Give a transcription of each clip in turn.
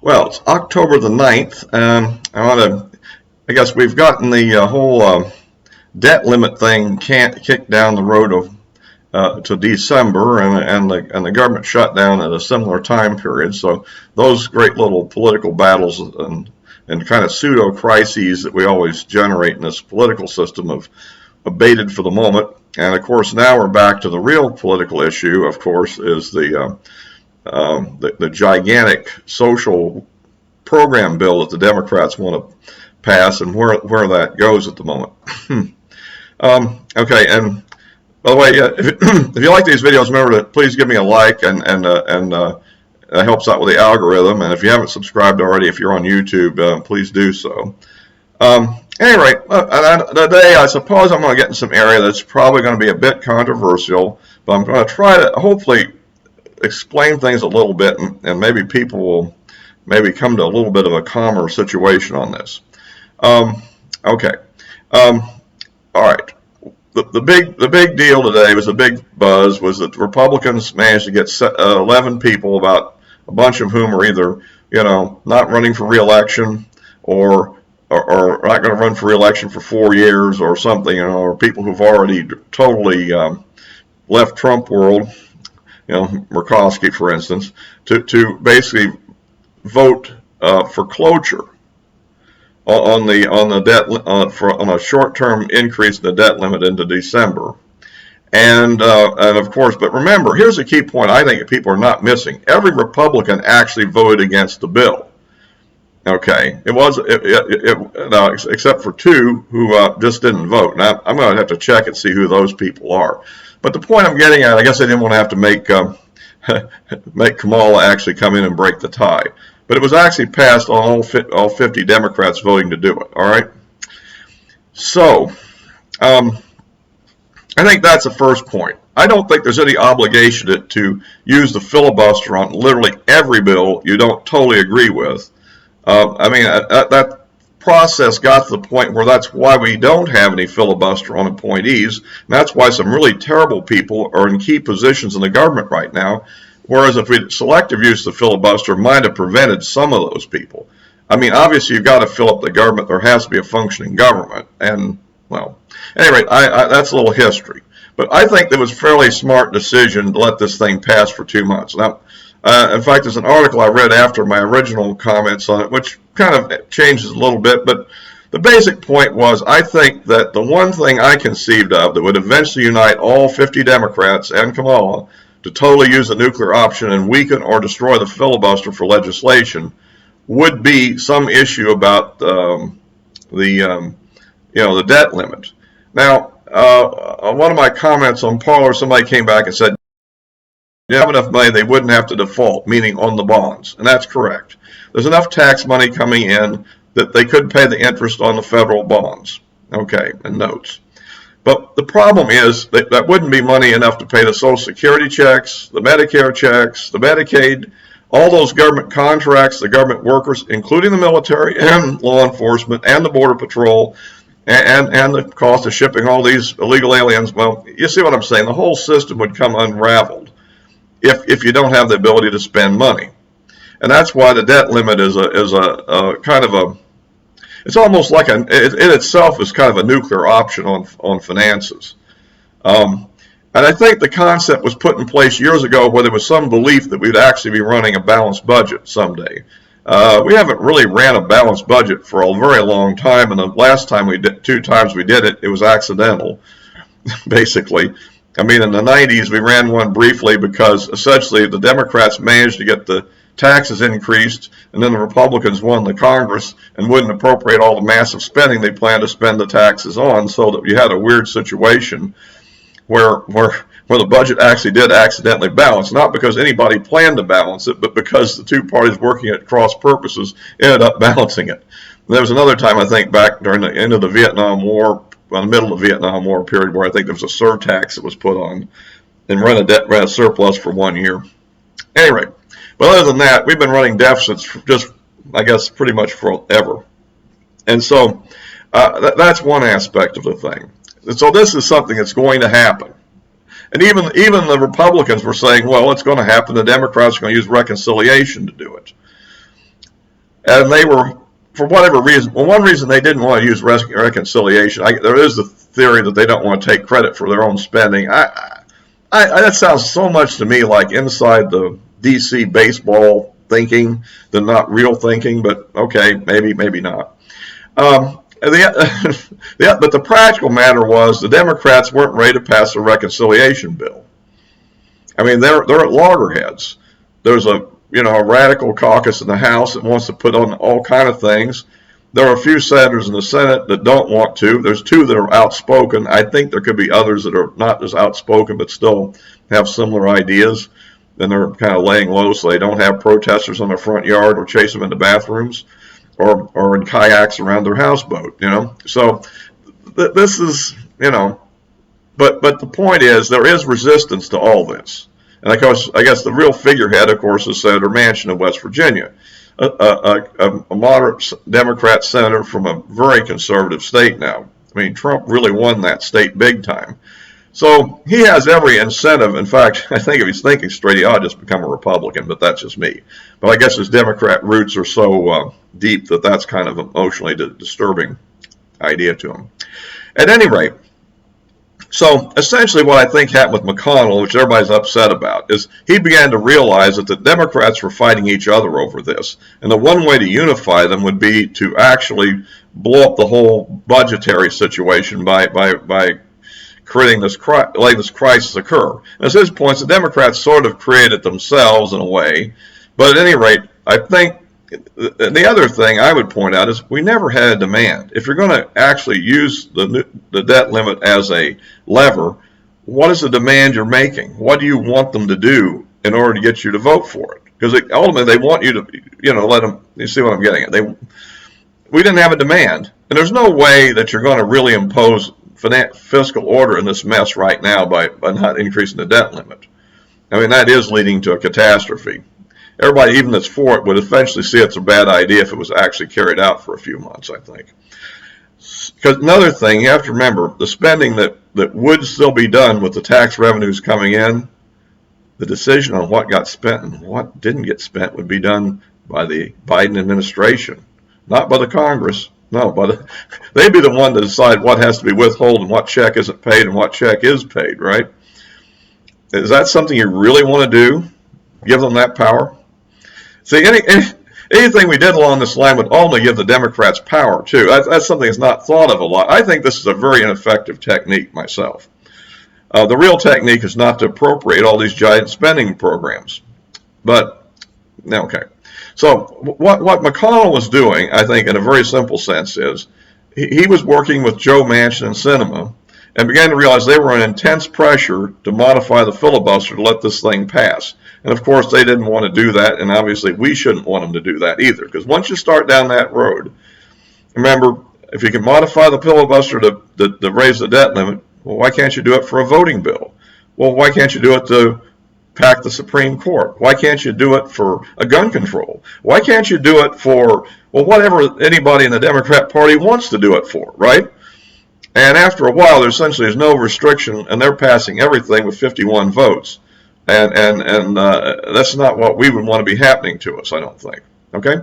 Well, it's October the 9th. I guess we've gotten the whole debt limit thing can't kick down the road to December, and the government shut down at a similar time period. So those great little political battles and kind of pseudo crises that we always generate in this political system have abated for the moment. And of course, now we're back to the real political issue. Of course, is the gigantic social program bill that the Democrats want to pass, and where that goes at the moment. Okay, and by the way, if you like these videos, remember to please give me a like, and it helps out with the algorithm. And if you haven't subscribed already, if you're on YouTube, please do so. Anyway, today I suppose I'm going to get in some area that's probably going to be a bit controversial, but I'm going to try to hopefully explain things a little bit, and maybe people will maybe come to a little bit of a calmer situation on this. Okay. All right. The big deal today was, the big buzz was that the Republicans managed to get 11 people, about a bunch of whom are either, not running for re-election or not going to run for re-election for 4 years or something, or people who've already totally left Trump world, Murkowski, for instance, to basically vote for cloture on the debt on a short-term increase in the debt limit into December, and of course, but remember, here's a key point I think that people are not missing. Every Republican actually voted against the bill. Okay, no, except for 2 who just didn't vote. Now I'm going to have to check and see who those people are. But the point I'm getting at, I guess I didn't want to have to make make Kamala actually come in and break the tie. But it was actually passed on all 50 Democrats voting to do it. All right. So I think that's the first point. I don't think there's any obligation to use the filibuster on literally every bill you don't totally agree with. I mean, that process got to the point where that's why we don't have any filibuster on appointees. And that's why some really terrible people are in key positions in the government right now. Whereas if we selective use the filibuster might have prevented some of those people. I mean, obviously you've got to fill up the government. There has to be a functioning government. And, well, anyway, that's a little history. But I think it was a fairly smart decision to let this thing pass for 2 months. Now, in fact, there's an article I read after my original comments on it, which kind of changes a little bit. But the basic point was, I think that the one thing I conceived of that would eventually unite all 50 Democrats and Kamala to totally use the nuclear option and weaken or destroy the filibuster for legislation would be some issue about the debt limit. Now, on one of my comments on Parler, somebody came back and said, you have enough money, they wouldn't have to default, meaning on the bonds. And that's correct. There's enough tax money coming in that they could pay the interest on the federal bonds, okay, and notes. But the problem is that wouldn't be money enough to pay the Social Security checks, the Medicare checks, the Medicaid, all those government contracts, the government workers, including the military and law enforcement and the Border Patrol, and the cost of shipping all these illegal aliens. Well, you see what I'm saying? The whole system would come unraveled if you don't have the ability to spend money. And that's why the debt limit is a kind of a, it's almost like it itself is kind of a nuclear option on finances. And I think the concept was put in place years ago where there was some belief that we'd actually be running a balanced budget someday. We haven't really ran a balanced budget for a very long time, and the last time we did, 2 times we did it, it was accidental, basically. I mean, in the 90s, we ran one briefly because essentially the Democrats managed to get the taxes increased, and then the Republicans won the Congress and wouldn't appropriate all the massive spending they planned to spend the taxes on, so that you had a weird situation where the budget actually did accidentally balance, not because anybody planned to balance it, but because the 2 parties working at cross purposes ended up balancing it. And there was another time, I think, back during the end of the Vietnam War, well, the middle of the Vietnam War period, where I think there was a surtax that was put on and ran a surplus for 1 year. Anyway, but other than that, we've been running deficits for just, I guess, pretty much forever. And so that's one aspect of the thing. And so this is something that's going to happen. And even the Republicans were saying, well, it's going to happen. The Democrats are going to use reconciliation to do it. and they were, for whatever reason, well, one reason they didn't want to use reconciliation, there is the theory that they don't want to take credit for their own spending. That sounds so much to me like inside the D.C. baseball thinking than not real thinking, but okay, maybe not. But the practical matter was the Democrats weren't ready to pass a reconciliation bill. I mean, they're at loggerheads. There's a radical caucus in the House that wants to put on all kind of things. There are a few senators in the Senate that don't want to. There's two that are outspoken. I think there could be others that are not as outspoken but still have similar ideas. And they're kind of laying low so they don't have protesters on their front yard or chase them into bathrooms or in kayaks around their houseboat, So this is, but the point is there is resistance to all this. And of course, I guess the real figurehead, of course, is Senator Manchin of West Virginia, a moderate Democrat senator from a very conservative state now. I mean, Trump really won that state big time. So he has every incentive. In fact, I think if he's thinking straight, he ought to just become a Republican, but that's just me. But I guess his Democrat roots are so deep that that's kind of an emotionally disturbing idea to him. At any rate, so essentially what I think happened with McConnell, which everybody's upset about, is he began to realize that the Democrats were fighting each other over this. And the one way to unify them would be to actually blow up the whole budgetary situation by creating letting this crisis occur. And at this point, the Democrats sort of created themselves in a way. But at any rate, I think the other thing I would point out is we never had a demand. If you're going to actually use the debt limit as a lever, what is the demand you're making? What do you want them to do in order to get you to vote for it? Because ultimately they want you to, let them, you see what I'm getting at. We didn't have a demand. And there's no way that you're going to really impose fiscal order in this mess right now by not increasing the debt limit. I mean, that is leading to a catastrophe. Everybody, even that's for it, would eventually see it's a bad idea if it was actually carried out for a few months, I think. Because another thing, you have to remember, the spending that would still be done with the tax revenues coming in, the decision on what got spent and what didn't get spent would be done by the Biden administration, not by the Congress. No, but they'd be the one to decide what has to be withheld and what check isn't paid and what check is paid, right? Is that something you really want to do? Give them that power? See, anything we did along this line would only give the Democrats power, too. That's something that's not thought of a lot. I think this is a very ineffective technique myself. The real technique is not to appropriate all these giant spending programs. But, okay. So what McConnell was doing, I think, in a very simple sense is he was working with Joe Manchin and Sinema and began to realize they were in intense pressure to modify the filibuster to let this thing pass. And of course, they didn't want to do that, and obviously we shouldn't want them to do that either, because once you start down that road, remember, if you can modify the filibuster to raise the debt limit, well, why can't you do it for a voting bill? Well, why can't you do it to pack the Supreme Court? Why can't you do it for a gun control? Why can't you do it for, well, whatever anybody in the Democrat Party wants to do it for, right? And after a while, there essentially is no restriction, and they're passing everything with 51 votes. And that's not what we would want to be happening to us, I don't think. Okay?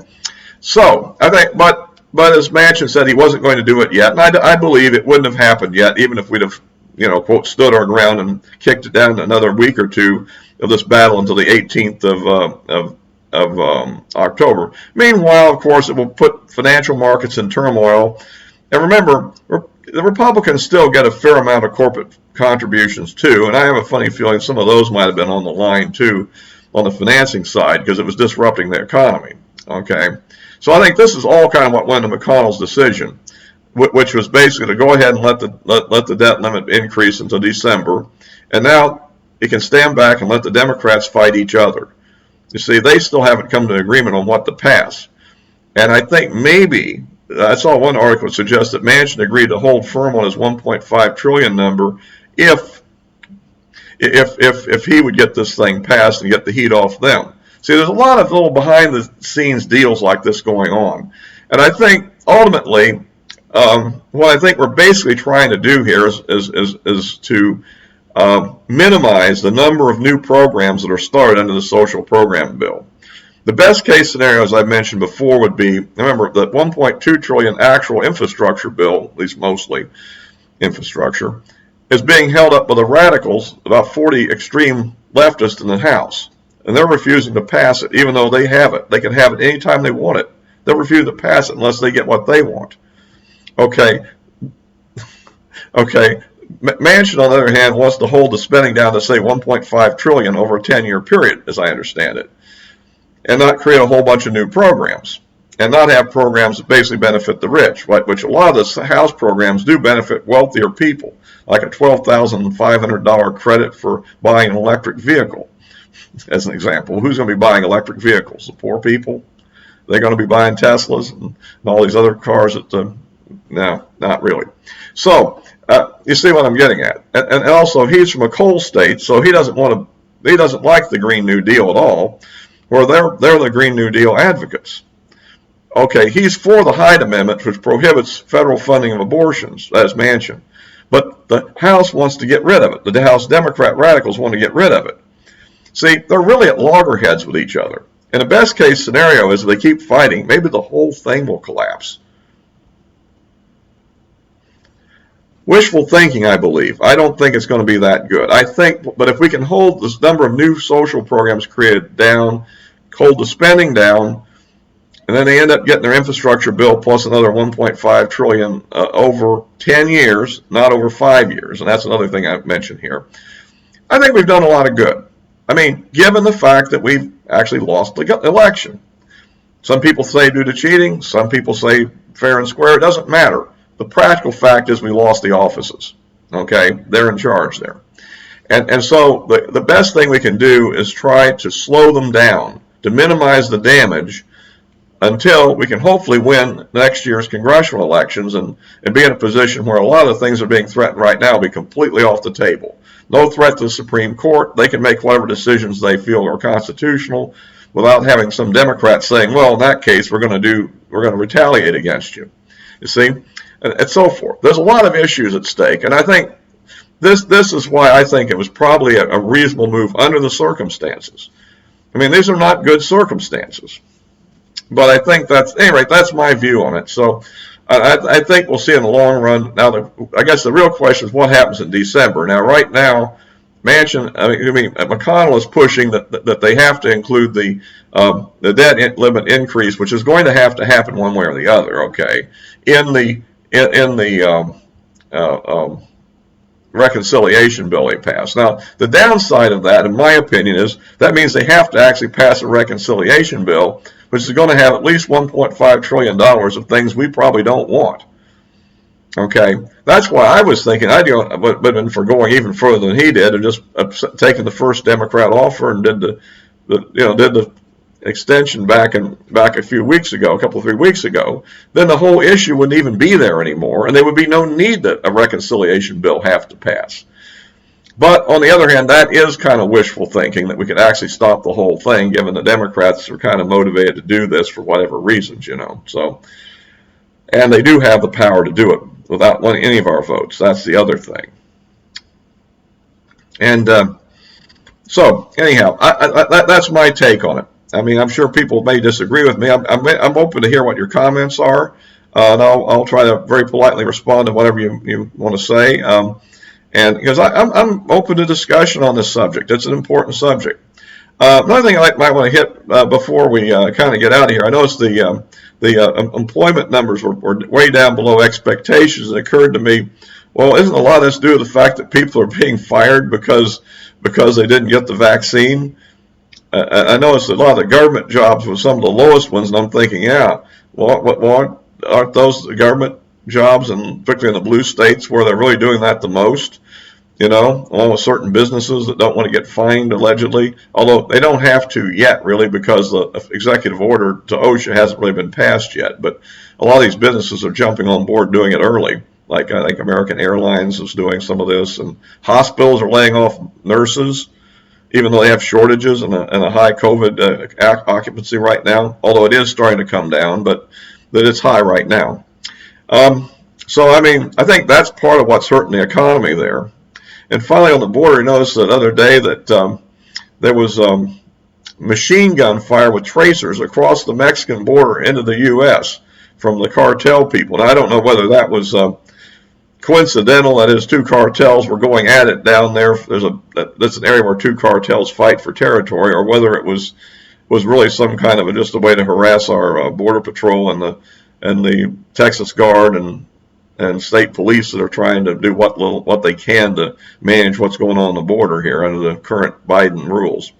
So, I think, but as Manchin said, he wasn't going to do it yet, and I believe it wouldn't have happened yet, even if we'd have, quote, stood our ground and kicked it down another week or two of this battle until the 18th of October. Meanwhile, of course, it will put financial markets in turmoil. And remember, the Republicans still get a fair amount of corporate contributions too, and I have a funny feeling some of those might have been on the line too on the financing side because it was disrupting the economy. Okay, so I think this is all kind of what went into McConnell's decision, which was basically to go ahead and let the debt limit increase until December, and now he can stand back and let the Democrats fight each other. You see, they still haven't come to an agreement on what to pass, and I think maybe I saw one article that suggests that Manchin agreed to hold firm on his 1.5 trillion number if he would get this thing passed and get the heat off them. See, there's a lot of little behind-the-scenes deals like this going on, and I think ultimately, what I think we're basically trying to do here is to minimize the number of new programs that are started under the social program bill. The best case scenario, as I mentioned before, would be, remember, the $1.2 trillion actual infrastructure bill, at least mostly infrastructure, is being held up by the radicals, about 40 extreme leftists in the House. And they're refusing to pass it, even though they have it. They can have it anytime they want it. They'll refuse to pass it unless they get what they want. Okay. Manchin, on the other hand, wants to hold the spending down to, say, $1.5 trillion over a 10-year period, as I understand it, and not create a whole bunch of new programs, and not have programs that basically benefit the rich, right? Which a lot of the House programs do benefit wealthier people, like a $12,500 credit for buying an electric vehicle, as an example. Who's going to be buying electric vehicles? The poor people? They're going to be buying Teslas and all these other cars that, no, not really. So, you see what I'm getting at. And also, he's from a coal state, so he doesn't like the Green New Deal at all, where they're the Green New Deal advocates. Okay, he's for the Hyde Amendment, which prohibits federal funding of abortions, as Manchin. But the House wants to get rid of it. The House Democrat radicals want to get rid of it. See, they're really at loggerheads with each other. And the best case scenario is if they keep fighting, maybe the whole thing will collapse. Wishful thinking, I believe. I don't think it's going to be that good. But if we can hold this number of new social programs created down, hold the spending down, and then they end up getting their infrastructure bill plus another $1.5 trillion over 10 years, not over 5 years, and that's another thing I've mentioned here. I think we've done a lot of good. I mean, given the fact that we've actually lost the election. Some people say due to cheating, some people say fair and square. It doesn't matter. The practical fact is we lost the offices. Okay, they're in charge there. And so the best thing we can do is try to slow them down, to minimize the damage until we can hopefully win next year's congressional elections and be in a position where a lot of the things that are being threatened right now will be completely off the table. No threat to the Supreme Court. They can make whatever decisions they feel are constitutional without having some Democrats saying, well, in that case, we're going to retaliate against you. You see? And so forth. There's a lot of issues at stake, and I think this is why I think it was probably a reasonable move under the circumstances. I mean, these are not good circumstances, but I think that's my view on it. So I think we'll see in the long run. Now, I guess the real question is what happens in December. Now, right now, McConnell is pushing that they have to include the debt limit increase, which is going to have to happen one way or the other. Okay, in the reconciliation bill they passed. Now, the downside of that, in my opinion, is that means they have to actually pass a reconciliation bill, which is going to have at least $1.5 trillion of things we probably don't want. Okay, that's why I was thinking I'd been for going even further than he did and just taking the first Democrat offer and did the extension back a few weeks ago, a couple 3 weeks ago. Then the whole issue wouldn't even be there anymore, and there would be no need that a reconciliation bill have to pass. But on the other hand, that is kind of wishful thinking that we could actually stop the whole thing, given the Democrats are kind of motivated to do this for whatever reasons, So, and they do have the power to do it without any of our votes. That's the other thing. And so, anyhow, that's my take on it. I mean, I'm sure people may disagree with me. I'm open to hear what your comments are, and I'll try to very politely respond to whatever you want to say. And because I'm open to discussion on this subject, it's an important subject. Another thing I might want to hit before we kind of get out of here, I noticed the employment numbers were way down below expectations. It occurred to me, well, isn't a lot of this due to the fact that people are being fired because they didn't get the vaccine? I noticed a lot of the government jobs were some of the lowest ones, and I'm thinking, yeah, well, aren't those the government jobs, and particularly in the blue states where they're really doing that the most? Along with certain businesses that don't want to get fined allegedly, although they don't have to yet really because the executive order to OSHA hasn't really been passed yet. But a lot of these businesses are jumping on board doing it early. Like I think American Airlines is doing some of this, and hospitals are laying off nurses, even though they have shortages and a high COVID occupancy right now, although it is starting to come down, but that it's high right now. So, I mean, I think that's part of what's hurting the economy there. And finally, on the border, you noticed the other day that there was machine gun fire with tracers across the Mexican border into the U.S. from the cartel people. Now, I don't know whether that was coincidental, that is, two cartels were going at it down there. That's an area where two cartels fight for territory, or whether it was really some kind of just a way to harass our border patrol and the Texas Guard and state police that are trying to do what they can to manage what's going on the border here under the current Biden rules.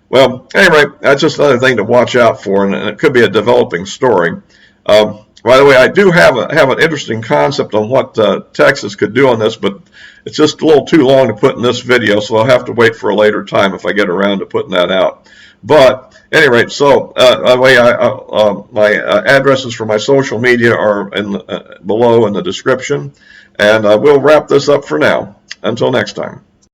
Well, anyway, that's just another thing to watch out for, and it could be a developing story. By the way, I do have an interesting concept on what Texas could do on this, but it's just a little too long to put in this video, so I'll have to wait for a later time if I get around to putting that out. But at any rate, so by the way, my addresses for my social media are below in the description, and we'll wrap this up for now. Until next time.